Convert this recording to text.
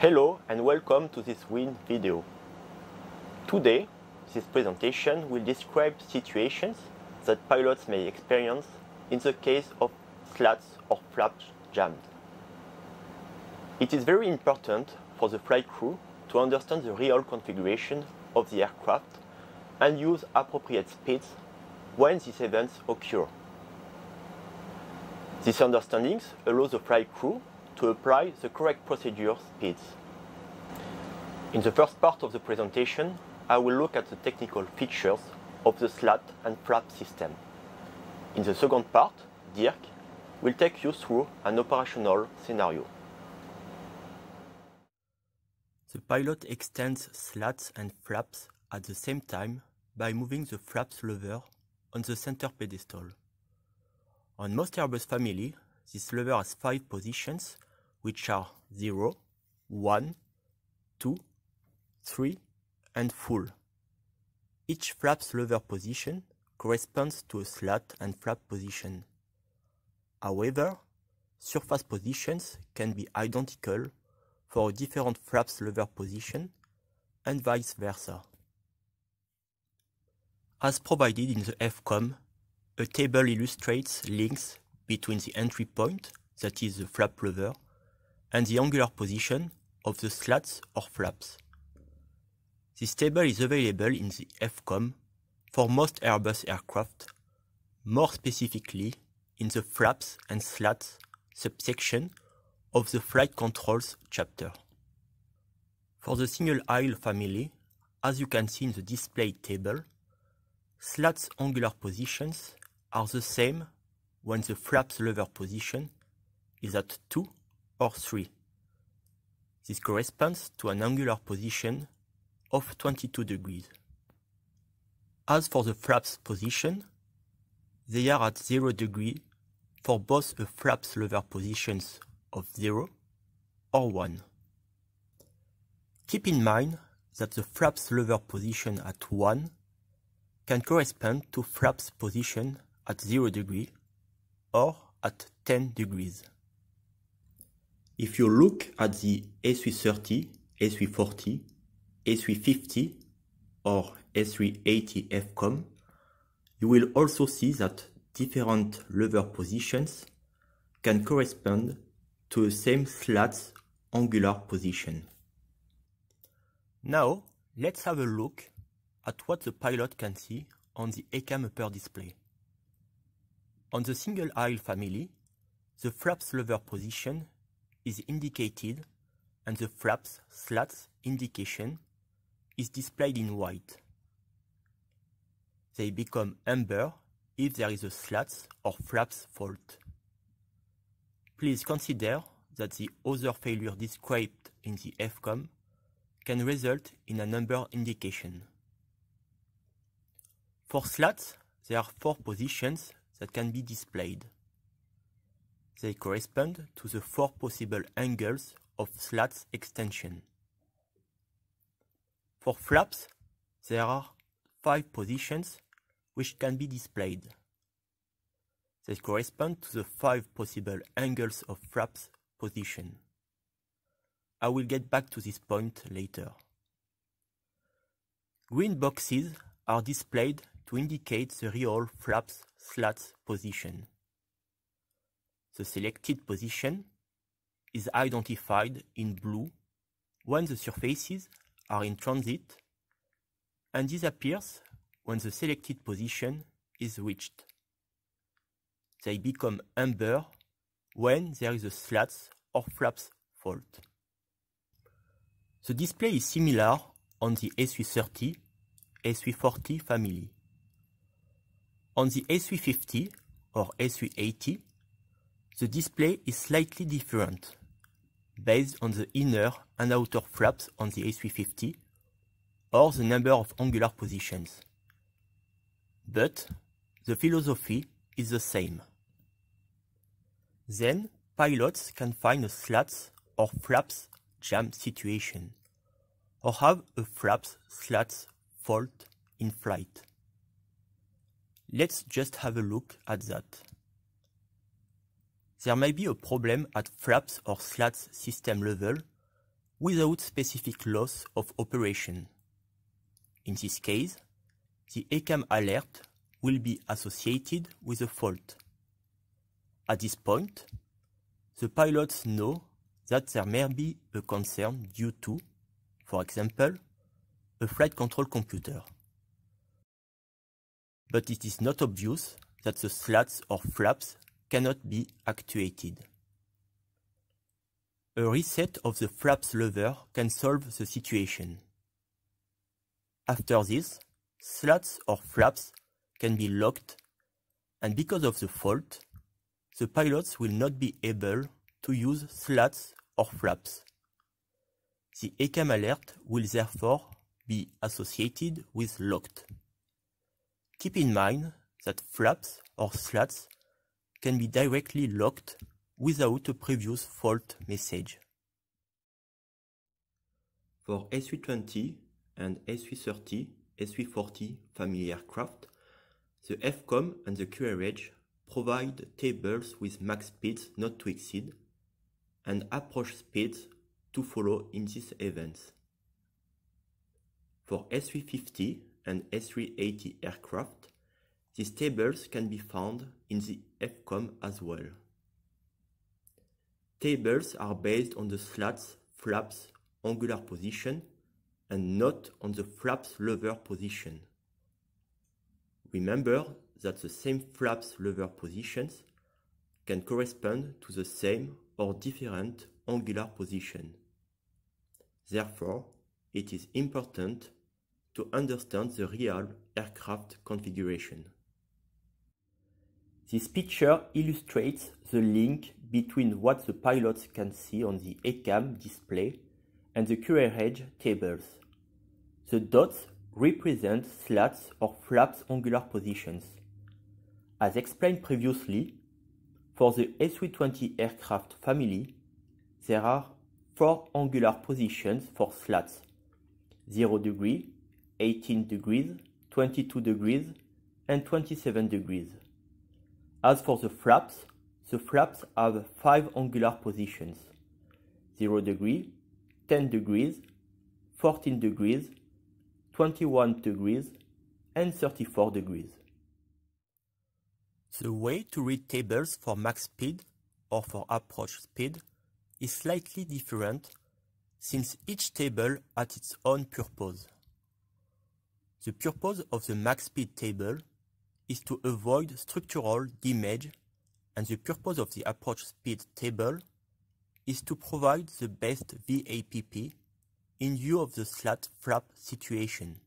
Hello and welcome to this WIN video. Today, this presentation will describe situations that pilots may experience in the case of slats or flaps jammed. It is very important for the flight crew to understand the real configuration of the aircraft and use appropriate speeds when these events occur. These understandings allow the flight crew to apply the correct procedure speeds. In the first part of the presentation, I will look at the technical features of the slat and flap system. In the second part, Dirk will take you through an operational scenario. The pilot extends slats and flaps at the same time by moving the flaps lever on the center pedestal. On most Airbus family, this lever has 5 positions, which are 0, 1, 2, 3, and full. Each flap's lever position corresponds to a slat and flap position. However, surface positions can be identical for a different flap's lever position and vice versa. As provided in the FCOM, a table illustrates links between the entry point, that is the flap lever, and the angular position of the slats or flaps. This table is available in the FCOM for most Airbus aircraft, more specifically in the flaps and slats subsection of the flight controls chapter. For the single aisle family, as you can see in the display table, slats angular positions are the same when the flaps lever position is at 2 or 3. This corresponds to an angular position of 22 degrees. As for the flaps position, they are at 0 degree for both the flaps lever positions of 0 or 1. Keep in mind that the flaps lever position at 1 can correspond to flaps position at 0 degree or at 10 degrees. If you look at the A330, A340, A350 or A380 FCOM, you will also see that different lever positions can correspond to the same slat's angular position. Now, let's have a look at what the pilot can see on the ECAM upper display. On the single aisle family, the flaps lever position is indicated and the flaps slats indication is displayed in white. They become amber if there is a slats or flaps fault. Please consider that the other failure described in the FCOM can result in an amber indication. For slats, there are 4 positions that can be displayed. They correspond to the 4 possible angles of slats extension. For flaps, there are 5 positions which can be displayed. They correspond to the 5 possible angles of flaps position. I will get back to this point later. Green boxes are displayed to indicate the real flaps slats position. The selected position is identified in blue when the surfaces are in transit and disappears when the selected position is reached. They become amber when there is a slats or flaps fault. The display is similar on the A330, A340 family. On the A350 or A380, the display is slightly different, based on the inner and outer flaps on the A350 or the number of angular positions. But the philosophy is the same. Then pilots can find a slats or flaps jam situation, or have a flaps slats fault in flight. Let's just have a look at that. There may be a problem at flaps or slats system level without specific loss of operation. In this case, the ECAM alert will be associated with a fault. At this point, the pilots know that there may be a concern due to, for example, a flight control computer. But it is not obvious that the slats or flaps cannot be actuated. A reset of the flaps lever can solve the situation. After this, slats or flaps can be locked, and because of the fault, the pilots will not be able to use slats or flaps. The ECAM alert will therefore be associated with locked. Keep in mind that flaps or slats can be directly locked without a previous fault message. For A320 and A330, A340 family aircraft, the FCOM and the QRH provide tables with max speeds not to exceed and approach speeds to follow in these events. For A350 and A380 aircraft, these tables can be found in the FCOM as well. Tables are based on the slats, flaps, angular position and not on the flaps lever position. Remember that the same flaps lever positions can correspond to the same or different angular position. Therefore, it is important to understand the real aircraft configuration. This picture illustrates the link between what the pilots can see on the ECAM display and the QRH tables. The dots represent slats or flaps angular positions. As explained previously, for the A320 aircraft family, there are 4 angular positions for slats: 0 degrees, 18 degrees, 22 degrees, and 27 degrees. As for the flaps have 5 angular positions: 0 degrees, 10 degrees, 14 degrees, 21 degrees, and 34 degrees. The way to read tables for max speed or for approach speed is slightly different since each table has its own purpose. The purpose of the max speed table is to avoid structural damage, and the purpose of the approach speed table is to provide the best VAPP in view of the slat flap situation.